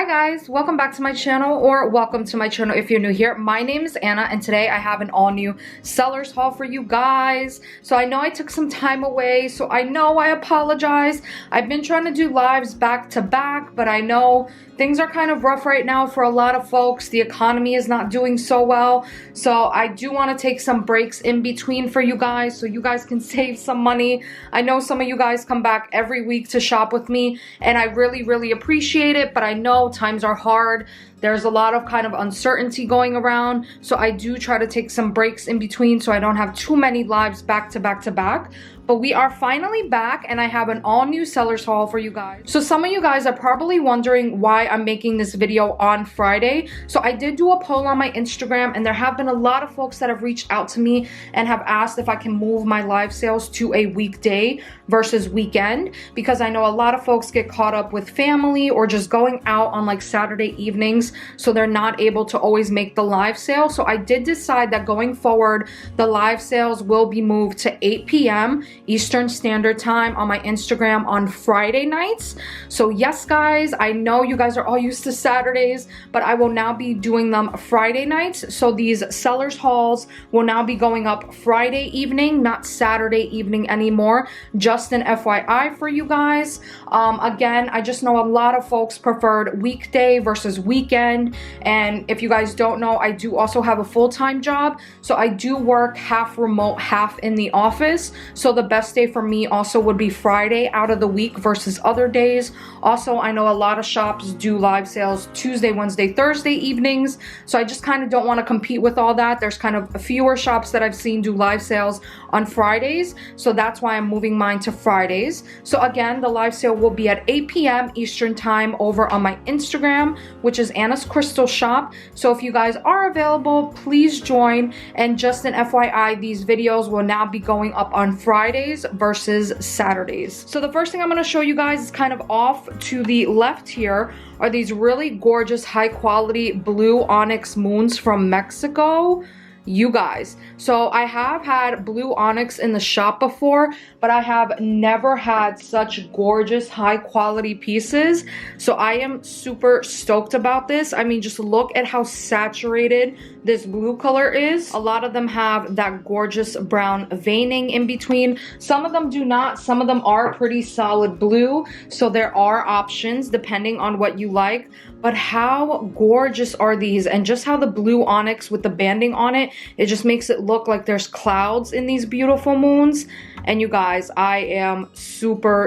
Hi guys, welcome back to my channel, or welcome to my channel if you're new here. My name is Anna and today I have an all new sellers haul for you guys. So I know I took some time away, so I know I apologize. I've been trying to do lives back to back, but I know things are kind of rough right now for a lot of folks. The economy is not doing so well, so I do want to take some breaks in between for you guys so you guys can save some money. I know some of you guys come back every week to shop with me and I really appreciate it, but I know times are hard. There's a lot of kind of uncertainty going around, so I do try to take some breaks in between so I don't have too many lives back to back. But we are finally back and I have an all new sellers haul for you guys. So some of you guys are probably wondering why I'm making this video on Friday. So I did do a poll on my Instagram and there have been a lot of folks that have reached out to me and have asked if I can move my live sales to a weekday versus weekend, because I know a lot of folks get caught up with family or just going out on like Saturday evenings, so they're not able to always make the live sale. So I did decide that going forward, the live sales will be moved to 8 p.m. Eastern Standard Time on my Instagram on Friday nights. So yes guys, I know you guys are all used to Saturdays, but I will now be doing them Friday nights. So these sellers hauls will now be going up Friday evening, not Saturday evening anymore. Just an FYI for you guys. Again, I just know a lot of folks preferred weekday versus weekend, and if you guys don't know, I do also have a full-time job, so I do work half remote, half in the office. So the best day for me also would be Friday out of the week versus other days. Also, I know a lot of shops do live sales Tuesday, Wednesday, Thursday evenings, so I just kind of don't want to compete with all that. There's kind of fewer shops that I've seen do live sales on Fridays, so that's why I'm moving mine to Fridays. So again, the live sale will be at 8 p.m. Eastern Time over on my Instagram, which is Anna's Crystal Shop. So if you guys are available, please join. And just an FYI, these videos will now be going up on Fridays versus Saturdays. So the first thing I'm going to show you guys is kind of off to the left here are these really gorgeous high quality blue onyx moons from Mexico. You guys, so I have had blue onyx in the shop before, but I have never had such gorgeous high quality pieces, so I am super stoked about this. I mean, just look at how saturated this blue color is. A lot of them have that gorgeous brown veining in between. Some of them do not. Some of them are pretty solid blue, so there are options depending on what you like. But how gorgeous are these? And just how the blue onyx with the banding on it, it just makes it look like there's clouds in these beautiful moons. And you guys, I am super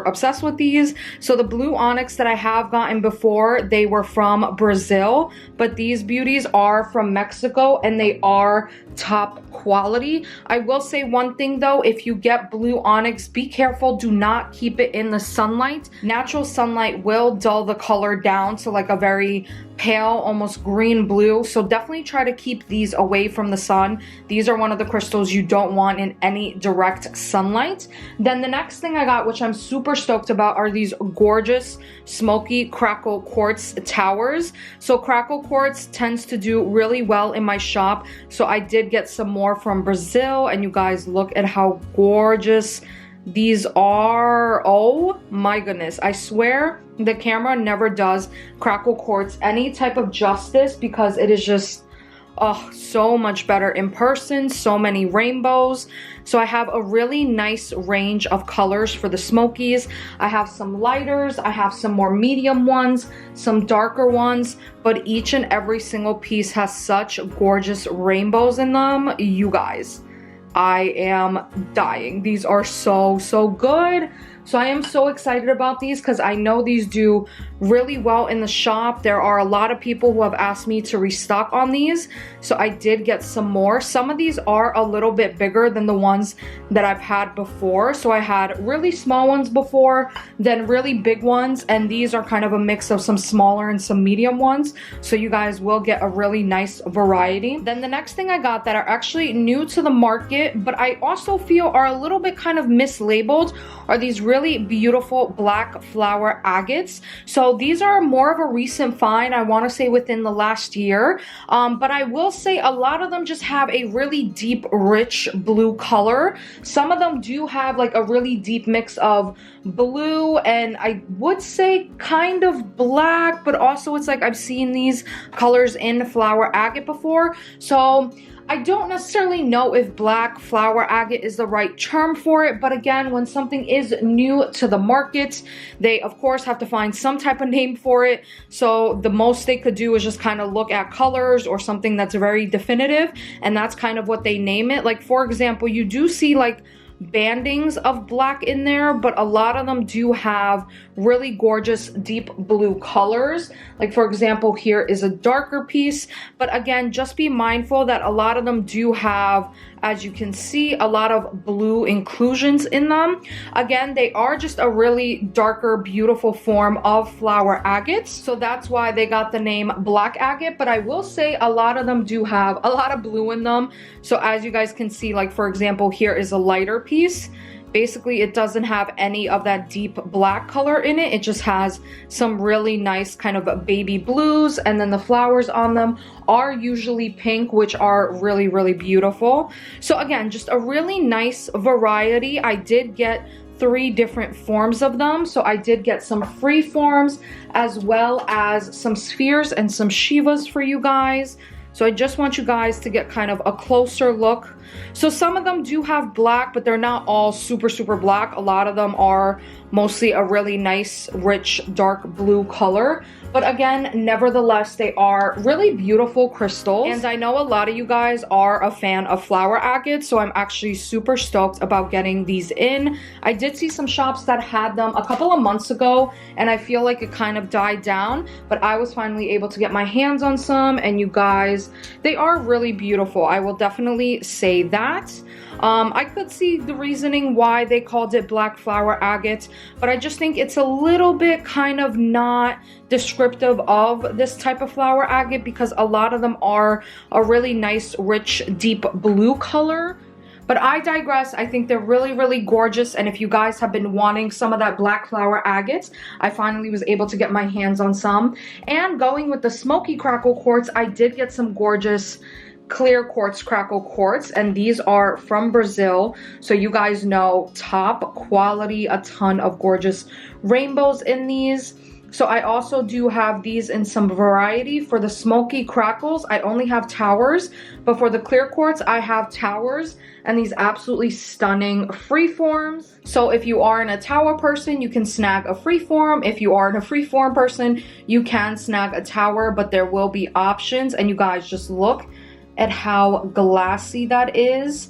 obsessed with these. So the blue onyx that I have gotten before, they were from Brazil, but these beauties are from Mexico and they are top quality. I will say one thing though, if you get blue onyx, be careful, do not keep it in the sunlight. Natural sunlight will dull the color down to like a very pale, almost green blue, so definitely try to keep these away from the sun. These are one of the crystals you don't want in any direct sunlight. Then the next thing I got, which I'm super stoked about, are these gorgeous Smoky Crackle Quartz towers. So Crackle Quartz tends to do really well in my shop, so I did get some more from Brazil, and you guys look at how gorgeous these are. Oh my goodness, I swear the camera never does Crackle Quartz any type of justice, because it is just so much better in person. So many rainbows. So I have a really nice range of colors for the smokies. I have some lighters, I have some more medium ones, some darker ones, but each and every single piece has such gorgeous rainbows in them. You guys, I am dying. These are so good. So I am so excited about these because I know these do really well in the shop. There are a lot of people who have asked me to restock on these, so I did get some more. Some of these are a little bit bigger than the ones that I've had before. So I had really small ones before, then really big ones, and these are kind of a mix of some smaller and some medium ones. So you guys will get a really nice variety. Then the next thing I got that are actually new to the market, but I also feel are a little bit kind of mislabeled, are these really really beautiful black flower agates. So these are more of a recent find, I want to say within the last year, but I will say a lot of them just have a really deep rich blue color. Some of them do have like a really deep mix of blue and I would say kind of black, but also it's like I've seen these colors in flower agate before. So I don't necessarily know if black flower agate is the right term for it, but again, when something is new to the market, they of course have to find some type of name for it. So the most they could do is just kind of look at colors or something that's very definitive, and that's kind of what they name it. Like for example, you do see like bandings of black in there, but a lot of them do have really gorgeous deep blue colors. Like for example, here is a darker piece, but again, just be mindful that a lot of them do have, as you can see, a lot of blue inclusions in them. Again, they are just a really darker, beautiful form of flower agates, so that's why they got the name black agate. But I will say a lot of them do have a lot of blue in them. So as you guys can see, like for example, here is a lighter piece. Basically, it doesn't have any of that deep black color in it. It just has some really nice kind of baby blues, and then the flowers on them are usually pink, which are really, really beautiful. So again, just a really nice variety. I did get 3 different forms of them. So I did get some free forms as well as some spheres and some Shivas for you guys. So I just want you guys to get kind of a closer look. So some of them do have black, but they're not all super, super black. A lot of them are mostly a really nice, rich, dark blue color. But again, nevertheless, they are really beautiful crystals. And I know a lot of you guys are a fan of flower agates, so I'm actually super stoked about getting these in. I did see some shops that had them a couple of months ago, and I feel like it kind of died down, but I was finally able to get my hands on some, and you guys, they are really beautiful. I will definitely say that. I could see the reasoning why they called it black flower agate, but I just think it's a little bit kind of not descriptive of this type of flower agate, because a lot of them are a really nice, rich, deep blue color. But I digress. I think they're really, really gorgeous. And if you guys have been wanting some of that black flower agate, I finally was able to get my hands on some. And going with the Smoky Crackle quartz, I did get some gorgeous clear quartz crackle quartz, and these are from Brazil, so you guys know, top quality, a ton of gorgeous rainbows in these. So I also do have these in some variety. For the Smoky Crackles, I only have towers, but for the clear quartz, I have towers and these absolutely stunning freeforms. So if you are in a tower person, you can snag a freeform. If you are in a freeform person, you can snag a tower, but there will be options. And you guys just look at how glassy that is.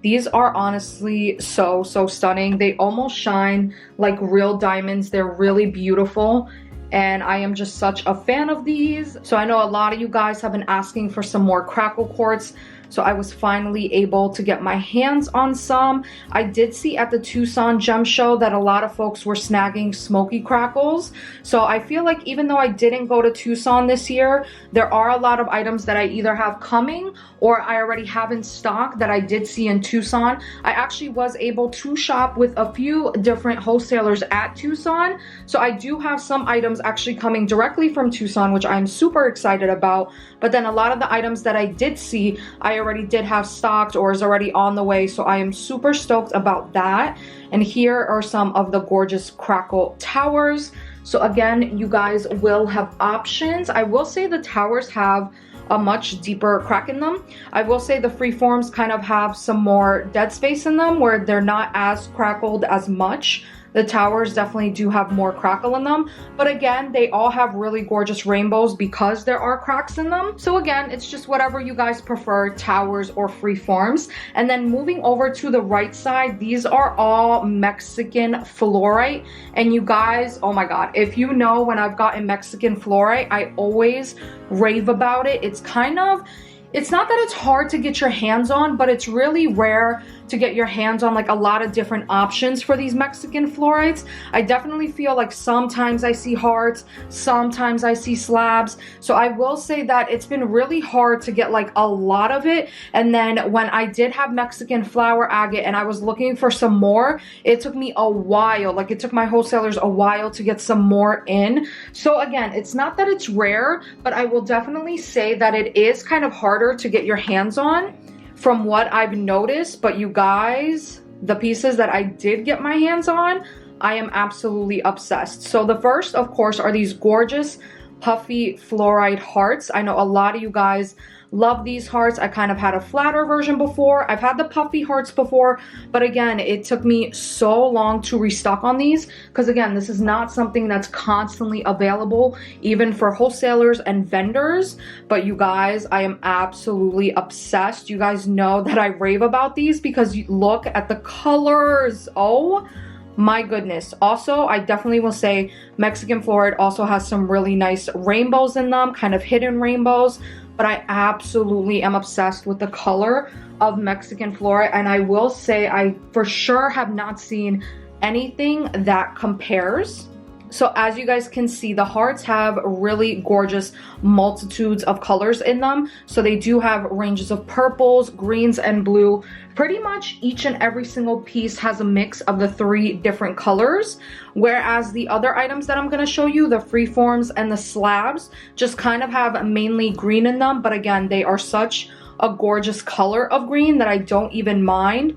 These are honestly so, so stunning. They almost shine like real diamonds. They're really beautiful, and I am just such a fan of these. So I know a lot of you guys have been asking for some more crackle quartz, so I was finally able to get my hands on some. I did see at the Tucson Gem Show that a lot of folks were snagging Smoky Crackles. So I feel like even though I didn't go to Tucson this year, there are a lot of items that I either have coming or I already have in stock that I did see in Tucson. I actually was able to shop with a few different wholesalers at Tucson. So I do have some items actually coming directly from Tucson, which I'm super excited about. But then a lot of the items that I did see, I already did have stocked or is already on the way, so I am super stoked about that. And here are some of the gorgeous crackle towers. So again, you guys will have options. I will say the towers have a much deeper crack in them. I will say the freeforms kind of have some more dead space in them where they're not as crackled as much. The towers definitely do have more crackle in them, but again, they all have really gorgeous rainbows because there are cracks in them. So again, it's just whatever you guys prefer, towers or freeforms. And then moving over to the right side, these are all Mexican fluorite. And you guys, oh my God, if you know when I've gotten Mexican fluorite, I always rave about it. It's kind of, it's not that it's hard to get your hands on, but it's really rare to get your hands on like a lot of different options for these Mexican fluorites. I definitely feel like sometimes I see hearts, sometimes I see slabs. So I will say that it's been really hard to get like a lot of it. And then when I did have Mexican flower agate and I was looking for some more, it took me a while. Like it took my wholesalers a while to get some more in. So again, it's not that it's rare, but I will definitely say that it is kind of harder to get your hands on from what I've noticed. But you guys, the pieces that I did get my hands on, I am absolutely obsessed. So the first, of course, are these gorgeous puffy fluorite hearts. I know a lot of you guys love these hearts. I kind of had a flatter version before. I've had the puffy hearts before, but again, it took me so long to restock on these because again, this is not something that's constantly available even for wholesalers and vendors. But you guys, I am absolutely obsessed. You guys know that I rave about these because you look at the colors. Oh my goodness. Also, I definitely will say Mexican fluorite also has some really nice rainbows in them, kind of hidden rainbows. But I absolutely am obsessed with the color of Mexican fluorite. And I will say I for sure have not seen anything that compares. So as you guys can see, the hearts have really gorgeous multitudes of colors in them. So they do have ranges of purples, greens, and blue. Pretty much each and every single piece has a mix of the 3 different colors. Whereas the other items that I'm going to show you, the freeforms and the slabs, just kind of have mainly green in them. But again, they are such a gorgeous color of green that I don't even mind.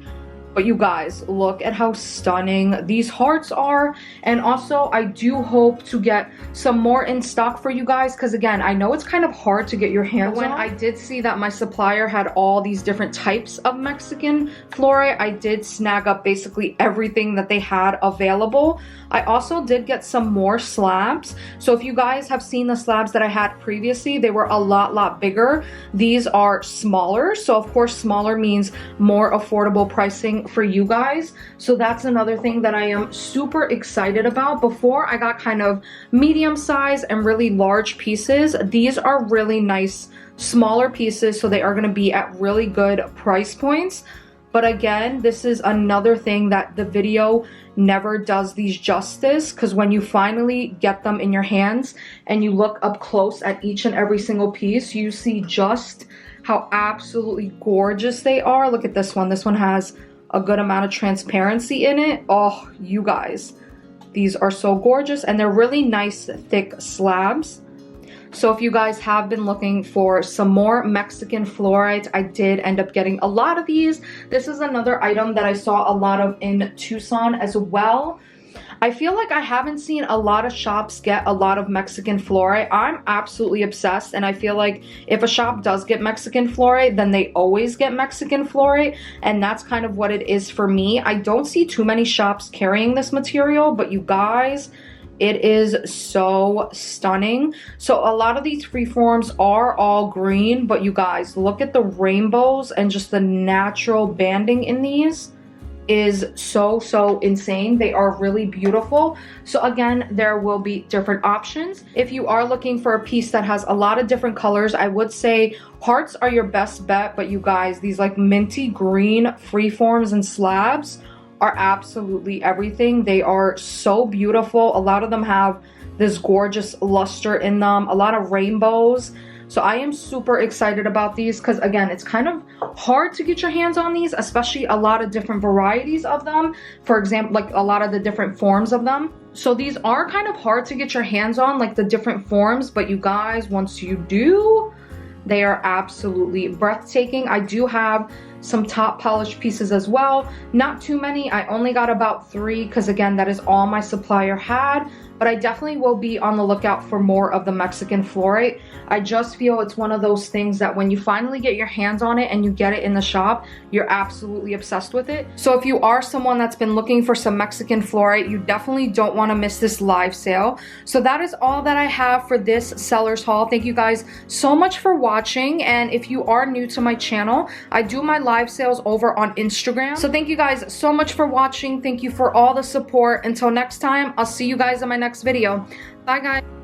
But you guys, look at how stunning these hearts are. And also, I do hope to get some more in stock for you guys. Because again, I know it's kind of hard to get your hands on. When I did see that my supplier had all these different types of Mexican fluorite, I did snag up basically everything that they had available. I also did get some more slabs. So if you guys have seen the slabs that I had previously, they were a lot bigger. These are smaller. So of course, smaller means more affordable pricing for you guys. So that's another thing that I am super excited about. Before I got kind of medium size and really large pieces. These are really nice smaller pieces, so they are going to be at really good price points. But again, this is another thing that the video never does these justice, because when you finally get them in your hands and you look up close at each and every single piece, you see just how absolutely gorgeous they are. Look at this one. This one has a good amount of transparency in it. Oh, you guys, these are so gorgeous, and they're really nice thick slabs. So if you guys have been looking for some more Mexican fluorite, I did end up getting a lot of these. This is another item that I saw a lot of in Tucson as well. I feel like I haven't seen a lot of shops get a lot of Mexican fluorite. I'm absolutely obsessed, and I feel like if a shop does get Mexican fluorite, then they always get Mexican fluorite, and that's kind of what it is for me. I don't see too many shops carrying this material, but you guys, it is so stunning. So a lot of these freeforms are all green, but you guys, look at the rainbows and just the natural banding in these is so insane. They are really beautiful. So again, there will be different options. If you are looking for a piece that has a lot of different colors, I would say hearts are your best bet. But you guys, these like minty green freeforms and slabs are absolutely everything. They are so beautiful. A lot of them have this gorgeous luster in them, a lot of rainbows. So I am super excited about these because again, it's kind of hard to get your hands on these, especially a lot of different varieties of them. For example, like a lot of the different forms of them. So these are kind of hard to get your hands on, like the different forms, but you guys, once you do, they are absolutely breathtaking. I do have some top polished pieces as well. Not too many. I only got about 3 because again, that is all my supplier had. But I definitely will be on the lookout for more of the Mexican fluorite. I just feel it's one of those things that when you finally get your hands on it and you get it in the shop, you're absolutely obsessed with it. So if you are someone that's been looking for some Mexican fluorite, you definitely don't want to miss this live sale. So that is all that I have for this seller's haul. Thank you guys so much for watching. And if you are new to my channel, I do my live sales over on Instagram. So thank you guys so much for watching. Thank you for all the support. Until next time, I'll see you guys in my next video. Bye guys.